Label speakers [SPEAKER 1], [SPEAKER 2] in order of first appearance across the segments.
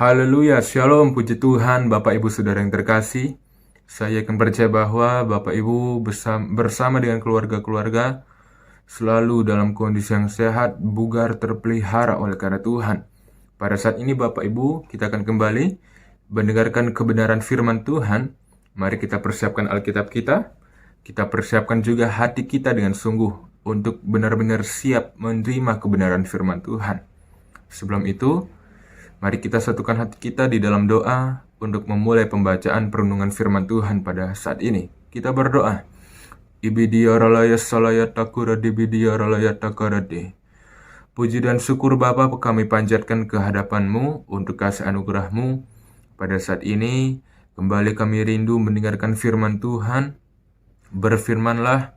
[SPEAKER 1] Haleluya, Shalom, puji Tuhan, Bapak Ibu Saudara yang terkasih. Saya akan percaya bahwa Bapak Ibu bersama dengan keluarga-keluarga selalu dalam kondisi yang sehat, bugar, terpelihara oleh karena Tuhan. Pada saat ini Bapak Ibu, kita akan kembali mendengarkan kebenaran firman Tuhan. Mari kita persiapkan Alkitab kita. Kita persiapkan juga hati kita dengan sungguh untuk benar-benar siap menerima kebenaran firman Tuhan. Sebelum itu, mari kita satukan hati kita di dalam doa untuk memulai pembacaan perundungan firman Tuhan pada saat ini. Kita berdoa. Puji dan syukur Bapa kami panjatkan ke hadapan-Mu untuk kasih anugerah-Mu. Pada saat ini, kembali kami rindu mendengarkan firman Tuhan. Berfirmanlah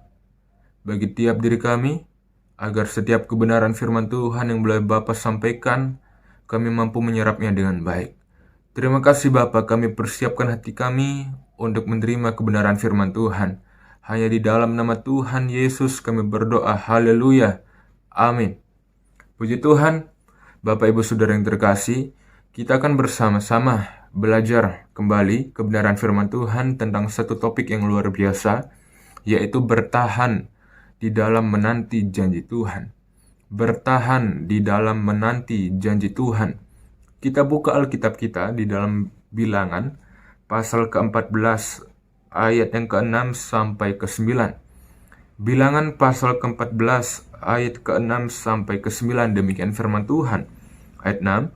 [SPEAKER 1] bagi tiap diri kami, agar setiap kebenaran firman Tuhan yang boleh Bapa sampaikan, kami mampu menyerapnya dengan baik. Terima kasih Bapa, kami persiapkan hati kami untuk menerima kebenaran firman Tuhan. Hanya di dalam nama Tuhan Yesus kami berdoa. Haleluya. Amin. Puji Tuhan, Bapak Ibu Saudara yang terkasih, kita akan bersama-sama belajar kembali kebenaran firman Tuhan tentang satu topik yang luar biasa, yaitu bertahan di dalam menanti janji Tuhan. Bertahan di dalam menanti janji Tuhan. Kita buka Alkitab kita di dalam Bilangan pasal ke-14 ayat yang ke-6 sampai ke-9. Bilangan pasal ke-14 ayat ke-6 sampai ke-9, demikian firman Tuhan. Ayat 6,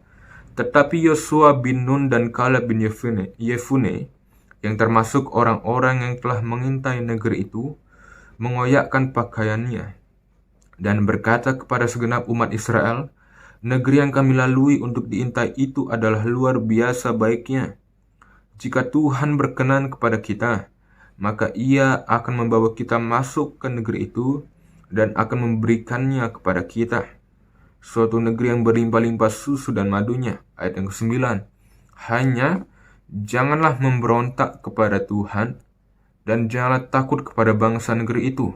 [SPEAKER 1] tetapi Yosua bin Nun dan Kaleb bin Yefune yang termasuk orang-orang yang telah mengintai negeri itu mengoyakkan pakaiannya dan berkata kepada segenap umat Israel, negeri yang kami lalui untuk diintai itu adalah luar biasa baiknya. Jika Tuhan berkenan kepada kita, maka Ia akan membawa kita masuk ke negeri itu dan akan memberikannya kepada kita. Suatu negeri yang berlimpah-limpah susu dan madunya. Ayat yang ke-9. Hanya janganlah memberontak kepada Tuhan dan janganlah takut kepada bangsa negeri itu,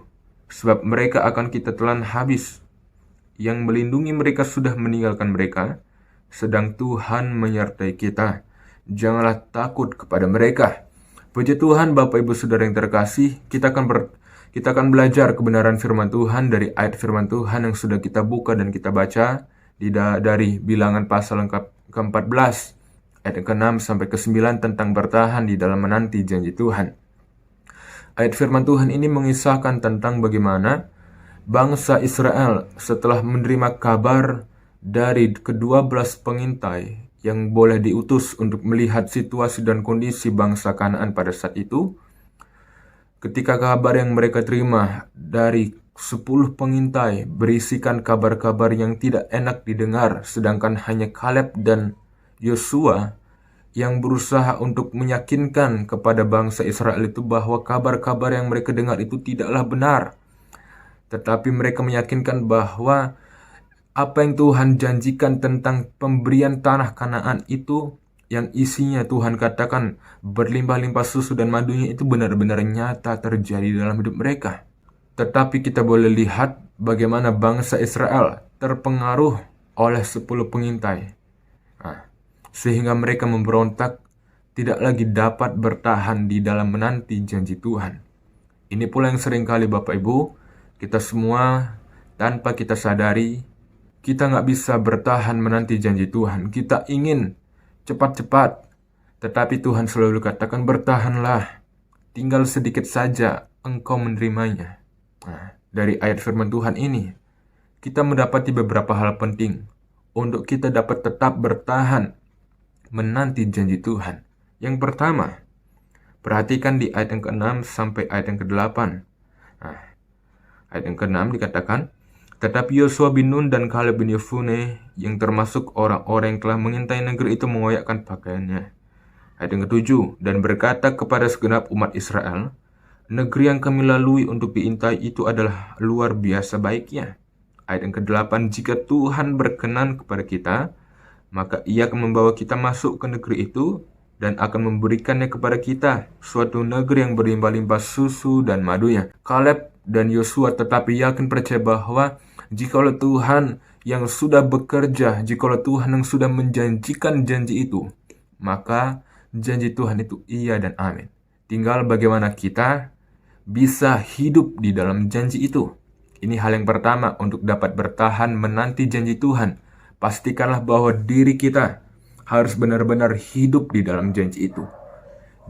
[SPEAKER 1] sebab mereka akan kita telan habis. Yang melindungi mereka sudah meninggalkan mereka, sedang Tuhan menyertai kita. Janganlah takut kepada mereka. Puji Tuhan, Bapak Ibu Saudara yang terkasih, kita akan belajar kebenaran firman Tuhan dari ayat firman Tuhan yang sudah kita buka dan kita baca dari Bilangan pasal ke-14 ayat ke-6 sampai ke-9 tentang bertahan di dalam menanti janji Tuhan. Ayat firman Tuhan ini mengisahkan tentang bagaimana bangsa Israel setelah menerima kabar dari ke-12 pengintai yang boleh diutus untuk melihat situasi dan kondisi bangsa Kanaan pada saat itu. Ketika kabar yang mereka terima dari 10 pengintai berisikan kabar-kabar yang tidak enak didengar, sedangkan hanya Kaleb dan Yosua yang berusaha untuk meyakinkan kepada bangsa Israel itu bahwa kabar-kabar yang mereka dengar itu tidaklah benar. Tetapi mereka meyakinkan bahwa apa yang Tuhan janjikan tentang pemberian tanah Kanaan itu, yang isinya Tuhan katakan berlimpah-limpah susu dan madunya, itu benar-benar nyata terjadi dalam hidup mereka. Tetapi kita boleh lihat bagaimana bangsa Israel terpengaruh oleh 10 pengintai. Sehingga mereka memberontak, tidak lagi dapat bertahan di dalam menanti janji Tuhan. Ini pula yang seringkali Bapak Ibu, kita semua tanpa kita sadari, kita nggak bisa bertahan menanti janji Tuhan. Kita ingin cepat-cepat, tetapi Tuhan selalu katakan bertahanlah, tinggal sedikit saja engkau menerimanya. Dari ayat firman Tuhan ini, kita mendapati beberapa hal penting untuk kita dapat tetap bertahan menanti janji Tuhan. Yang pertama, perhatikan di ayat yang ke-6 sampai ayat yang ke-8. Ayat yang ke-6 dikatakan, tetapi Yosua bin Nun dan Kaleb bin Yefune yang termasuk orang-orang yang telah mengintai negeri itu mengoyakkan pakaiannya. Ayat yang ke-7, dan berkata kepada segenap umat Israel, negeri yang kami lalui untuk diintai itu adalah luar biasa baiknya. Ayat yang ke-8, jika Tuhan berkenan kepada kita, maka Ia akan membawa kita masuk ke negeri itu dan akan memberikannya kepada kita, suatu negeri yang berlimpah-limpah susu dan madunya. Kaleb dan Yosua tetapi yakin percaya bahwa jikalau Tuhan yang sudah bekerja, jikalau Tuhan yang sudah menjanjikan janji itu, maka janji Tuhan itu iya dan amin. Tinggal bagaimana kita bisa hidup di dalam janji itu. Ini hal yang pertama untuk dapat bertahan menanti janji Tuhan. Pastikanlah bahwa diri kita harus benar-benar hidup di dalam janji itu.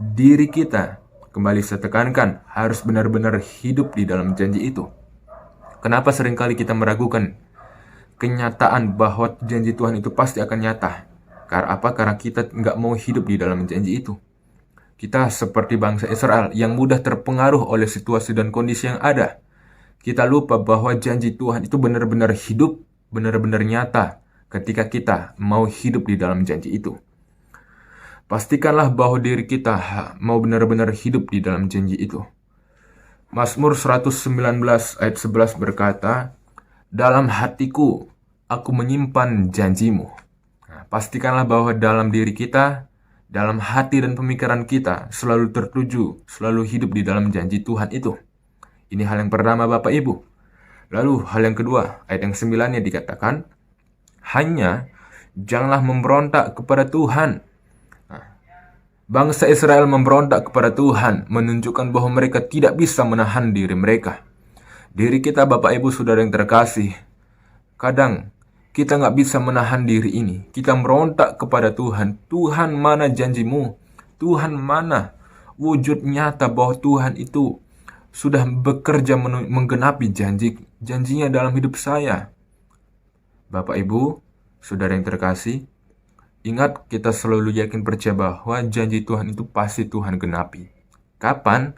[SPEAKER 1] Diri kita, kembali saya tekankan, harus benar-benar hidup di dalam janji itu. Kenapa seringkali kita meragukan kenyataan bahwa janji Tuhan itu pasti akan nyata? Karena apa? Karena kita nggak mau hidup di dalam janji itu. Kita seperti bangsa Israel yang mudah terpengaruh oleh situasi dan kondisi yang ada. Kita lupa bahwa janji Tuhan itu benar-benar hidup, benar-benar nyata ketika kita mau hidup di dalam janji itu. Pastikanlah bahwa diri kita mau benar-benar hidup di dalam janji itu. Mazmur 119 ayat 11 berkata, "Dalam hatiku aku menyimpan janjimu." Nah, pastikanlah bahwa dalam diri kita, dalam hati dan pemikiran kita selalu tertuju, selalu hidup di dalam janji Tuhan itu. Ini hal yang pertama Bapak Ibu. Lalu hal yang kedua, ayat yang 9-nya dikatakan, "Hanya janganlah memberontak kepada Tuhan." Bangsa Israel memberontak kepada Tuhan, menunjukkan bahwa mereka tidak bisa menahan diri mereka. Diri kita Bapak Ibu Saudara yang terkasih, kadang kita nggak bisa menahan diri ini. Kita merontak kepada Tuhan. Tuhan, mana janjimu? Tuhan, mana wujud nyata bahwa Tuhan itu sudah bekerja menggenapi janjinya dalam hidup saya? Bapak Ibu Saudara yang terkasih, ingat, kita selalu yakin percaya bahwa janji Tuhan itu pasti Tuhan genapi. Kapan?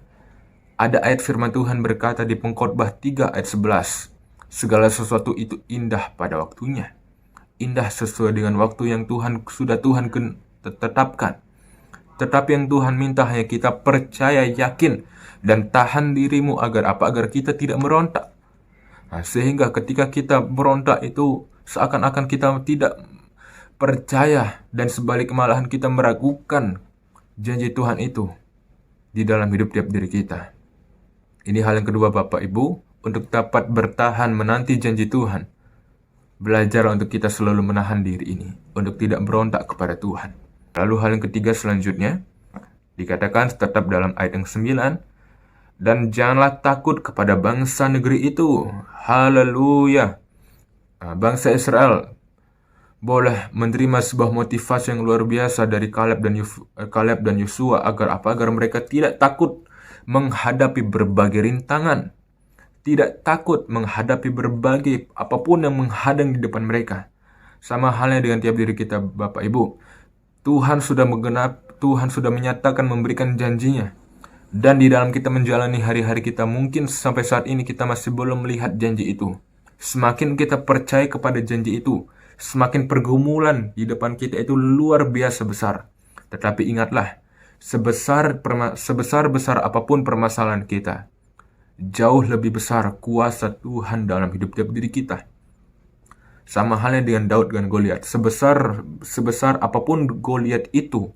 [SPEAKER 1] Ada ayat firman Tuhan berkata di Pengkhotbah 3 ayat 11, "Segala sesuatu itu indah pada waktunya." Indah sesuai dengan waktu yang sudah Tuhan tetapkan. Tetapi yang Tuhan minta hanya kita percaya, yakin, dan tahan dirimu agar apa? Agar kita tidak merontak. Nah, sehingga ketika kita merontak itu seakan-akan kita tidak percaya, dan sebalik malahan kita meragukan janji Tuhan itu di dalam hidup tiap diri kita. Ini hal yang kedua Bapak Ibu, untuk dapat bertahan menanti janji Tuhan. Belajar untuk kita selalu menahan diri ini, untuk tidak berontak kepada Tuhan. Lalu hal yang ketiga selanjutnya, dikatakan tetap dalam ayat yang 9, "Dan janganlah takut kepada bangsa negeri itu." Haleluya. Nah, bangsa Israel boleh menerima sebuah motivasi yang luar biasa dari Kaleb dan Yosua agar apa? Agar mereka tidak takut menghadapi berbagai rintangan, tidak takut menghadapi berbagai apapun yang menghadang di depan mereka. Sama halnya dengan tiap diri kita Bapak Ibu. Tuhan sudah menyatakan memberikan janjinya. Dan di dalam kita menjalani hari-hari kita, mungkin sampai saat ini kita masih belum melihat janji itu. Semakin kita percaya kepada janji itu, semakin pergumulan di depan kita itu luar biasa besar. Tetapi ingatlah, sebesar-besar apapun permasalahan kita, jauh lebih besar kuasa Tuhan dalam hidup tiap diri kita. Sama halnya dengan Daud dan Goliat. Sebesar apapun Goliat itu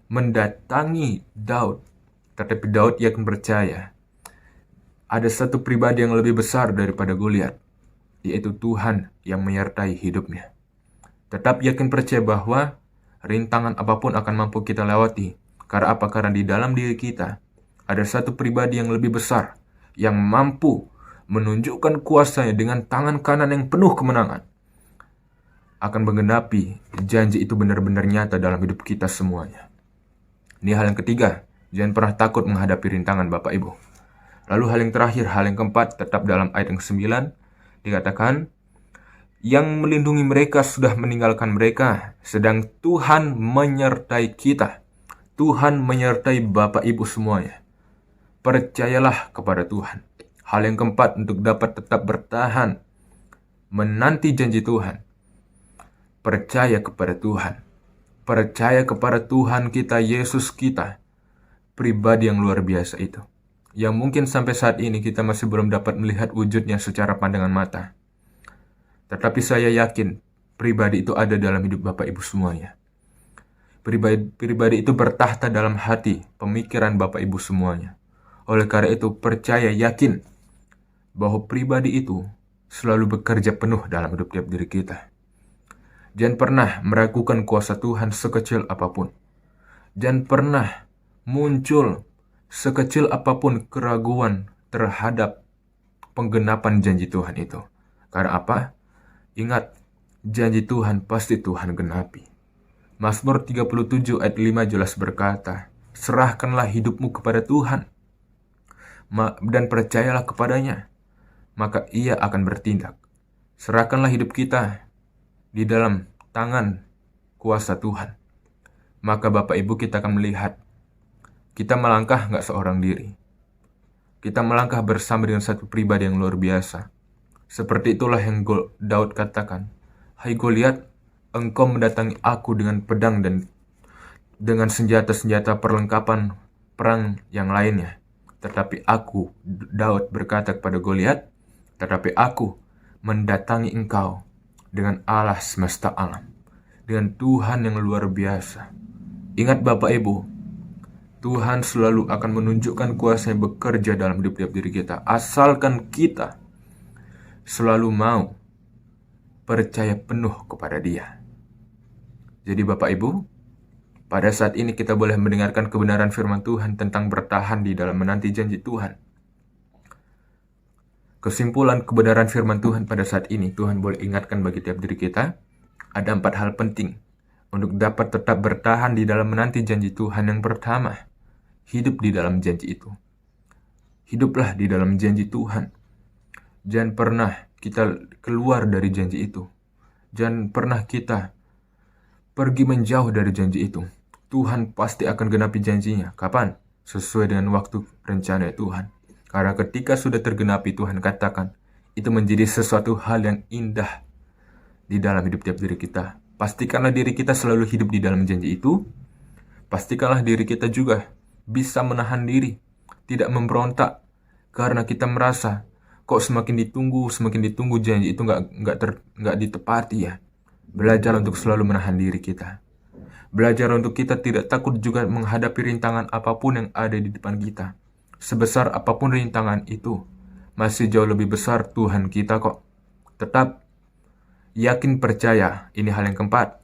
[SPEAKER 1] mendatangi Daud, tetapi Daud yakin percaya ada satu pribadi yang lebih besar daripada Goliat, yaitu Tuhan yang menyertai hidupnya. Tetap yakin percaya bahwa rintangan apapun akan mampu kita lewati. Karena apa? Karena di dalam diri kita ada satu pribadi yang lebih besar, yang mampu menunjukkan kuasanya dengan tangan kanan yang penuh kemenangan. Akan menggenapi janji itu benar-benar nyata dalam hidup kita semuanya. Ini hal yang ketiga, jangan pernah takut menghadapi rintangan Bapak Ibu. Lalu hal yang terakhir, hal yang keempat, tetap dalam ayat yang 9, dikatakan, "Yang melindungi mereka sudah meninggalkan mereka, sedang Tuhan menyertai kita." Tuhan menyertai Bapak Ibu semuanya. Percayalah kepada Tuhan. Hal yang keempat untuk dapat tetap bertahan menanti janji Tuhan. Percaya kepada Tuhan. Percaya kepada Tuhan kita, Yesus kita. Pribadi yang luar biasa itu. Yang mungkin sampai saat ini kita masih belum dapat melihat wujudnya secara pandangan mata. Tetapi saya yakin pribadi itu ada dalam hidup Bapak Ibu semuanya. Pribadi itu bertahta dalam hati, pemikiran Bapak Ibu semuanya. Oleh karena itu percaya, yakin bahwa pribadi itu selalu bekerja penuh dalam hidup tiap diri kita. Jangan pernah meragukan kuasa Tuhan sekecil apapun. Jangan pernah muncul sekecil apapun keraguan terhadap penggenapan janji Tuhan itu. Karena apa? Ingat, janji Tuhan pasti Tuhan genapi. Mazmur 37 ayat 5 jelas berkata, serahkanlah hidupmu kepada Tuhan dan percayalah kepadanya, maka Ia akan bertindak. Serahkanlah hidup kita di dalam tangan kuasa Tuhan. Maka Bapak Ibu kita akan melihat, kita melangkah nggak seorang diri. Kita melangkah bersama dengan satu pribadi yang luar biasa. Seperti itulah yang Daud katakan, hai Goliat, engkau mendatangi aku dengan pedang dan dengan senjata-senjata perlengkapan perang yang lainnya. Tetapi aku, Daud berkata kepada Goliat, tetapi aku mendatangi engkau dengan Allah semesta alam, dengan Tuhan yang luar biasa. Ingat Bapak Ibu, Tuhan selalu akan menunjukkan kuasa yang bekerja dalam hidup tiap diri kita, asalkan kita selalu mau percaya penuh kepada Dia. Jadi Bapak Ibu, pada saat ini kita boleh mendengarkan kebenaran firman Tuhan tentang bertahan di dalam menanti janji Tuhan. Kesimpulan kebenaran firman Tuhan pada saat ini, Tuhan boleh ingatkan bagi tiap diri kita, ada 4 hal penting untuk dapat tetap bertahan di dalam menanti janji Tuhan. Yang pertama, hidup di dalam janji itu. Hiduplah di dalam janji Tuhan. Jangan pernah kita keluar dari janji itu. Jangan pernah kita pergi menjauh dari janji itu. Tuhan pasti akan genapi janjinya. Kapan? Sesuai dengan waktu rencana Tuhan. Karena ketika sudah tergenapi, Tuhan katakan, itu menjadi sesuatu hal yang indah di dalam hidup tiap diri kita. Pastikanlah diri kita selalu hidup di dalam janji itu. Pastikanlah diri kita juga bisa menahan diri, tidak memberontak, karena kita merasa kok semakin ditunggu janji itu nggak ditepati ya. Belajar untuk selalu menahan diri kita. Belajar untuk kita tidak takut juga menghadapi rintangan apapun yang ada di depan kita. Sebesar apapun rintangan itu, masih jauh lebih besar Tuhan kita kok. Tetap yakin percaya, ini hal yang keempat.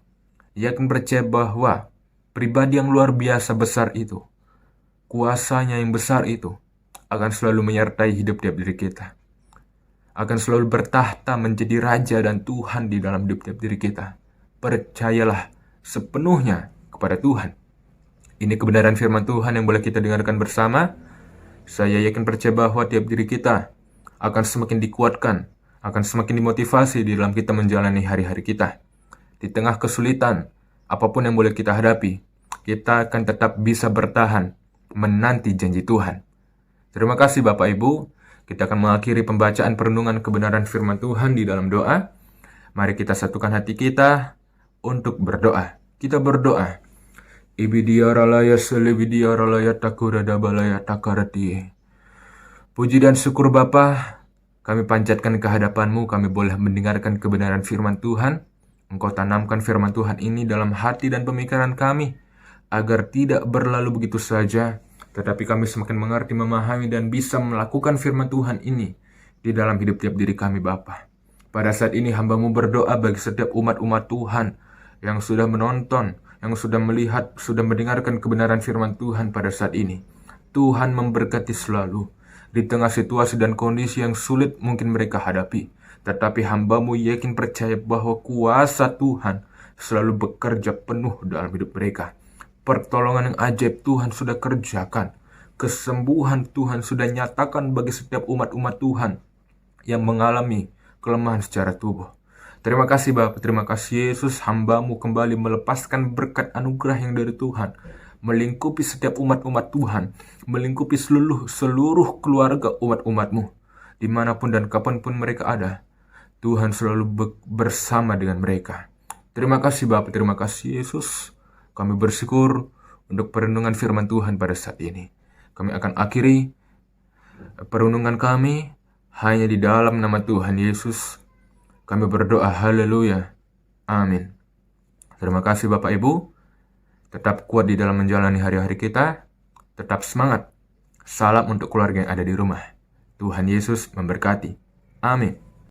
[SPEAKER 1] Yakin percaya bahwa pribadi yang luar biasa besar itu, kuasanya yang besar itu, akan selalu menyertai hidup tiap diri kita. Akan selalu bertahta menjadi raja dan Tuhan di dalam hidup tiap diri kita. Percayalah sepenuhnya kepada Tuhan. Ini kebenaran firman Tuhan yang boleh kita dengarkan bersama. Saya yakin percaya bahwa tiap diri kita akan semakin dikuatkan, akan semakin dimotivasi di dalam kita menjalani hari-hari kita. Di tengah kesulitan, apapun yang boleh kita hadapi, kita akan tetap bisa bertahan menanti janji Tuhan. Terima kasih Bapak Ibu. Kita akan mengakhiri pembacaan perenungan kebenaran firman Tuhan di dalam doa. Mari kita satukan hati kita untuk berdoa. Kita berdoa. Ibidiaralaya selebidiaralaya takuradabalaya takarati. Puji dan syukur Bapa, kami panjatkan kehadapan-Mu, kami boleh mendengarkan kebenaran firman Tuhan. Engkau tanamkan firman Tuhan ini dalam hati dan pemikiran kami, agar tidak berlalu begitu saja, tetapi kami semakin mengerti, memahami, dan bisa melakukan firman Tuhan ini di dalam hidup tiap diri kami Bapa. Pada saat ini hamba-Mu berdoa bagi setiap umat-umat Tuhan yang sudah menonton, yang sudah melihat, sudah mendengarkan kebenaran firman Tuhan pada saat ini. Tuhan memberkati selalu di tengah situasi dan kondisi yang sulit mungkin mereka hadapi. Tetapi hamba-Mu yakin percaya bahwa kuasa Tuhan selalu bekerja penuh dalam hidup mereka. Pertolongan yang ajaib Tuhan sudah kerjakan. Kesembuhan Tuhan sudah nyatakan bagi setiap umat-umat Tuhan yang mengalami kelemahan secara tubuh. Terima kasih Bapak, terima kasih Yesus, hamba-Mu kembali melepaskan berkat anugerah yang dari Tuhan, melingkupi setiap umat-umat Tuhan, melingkupi seluruh keluarga umat-umat-Mu, dimanapun dan kapanpun mereka ada. Tuhan selalu bersama dengan mereka. Terima kasih Bapak, terima kasih Yesus. Kami bersyukur untuk perenungan firman Tuhan pada saat ini. Kami akan akhiri perenungan kami hanya di dalam nama Tuhan Yesus. Kami berdoa, haleluya, amin. Terima kasih Bapak Ibu. Tetap kuat di dalam menjalani hari-hari kita. Tetap semangat. Salam untuk keluarga yang ada di rumah. Tuhan Yesus memberkati. Amin.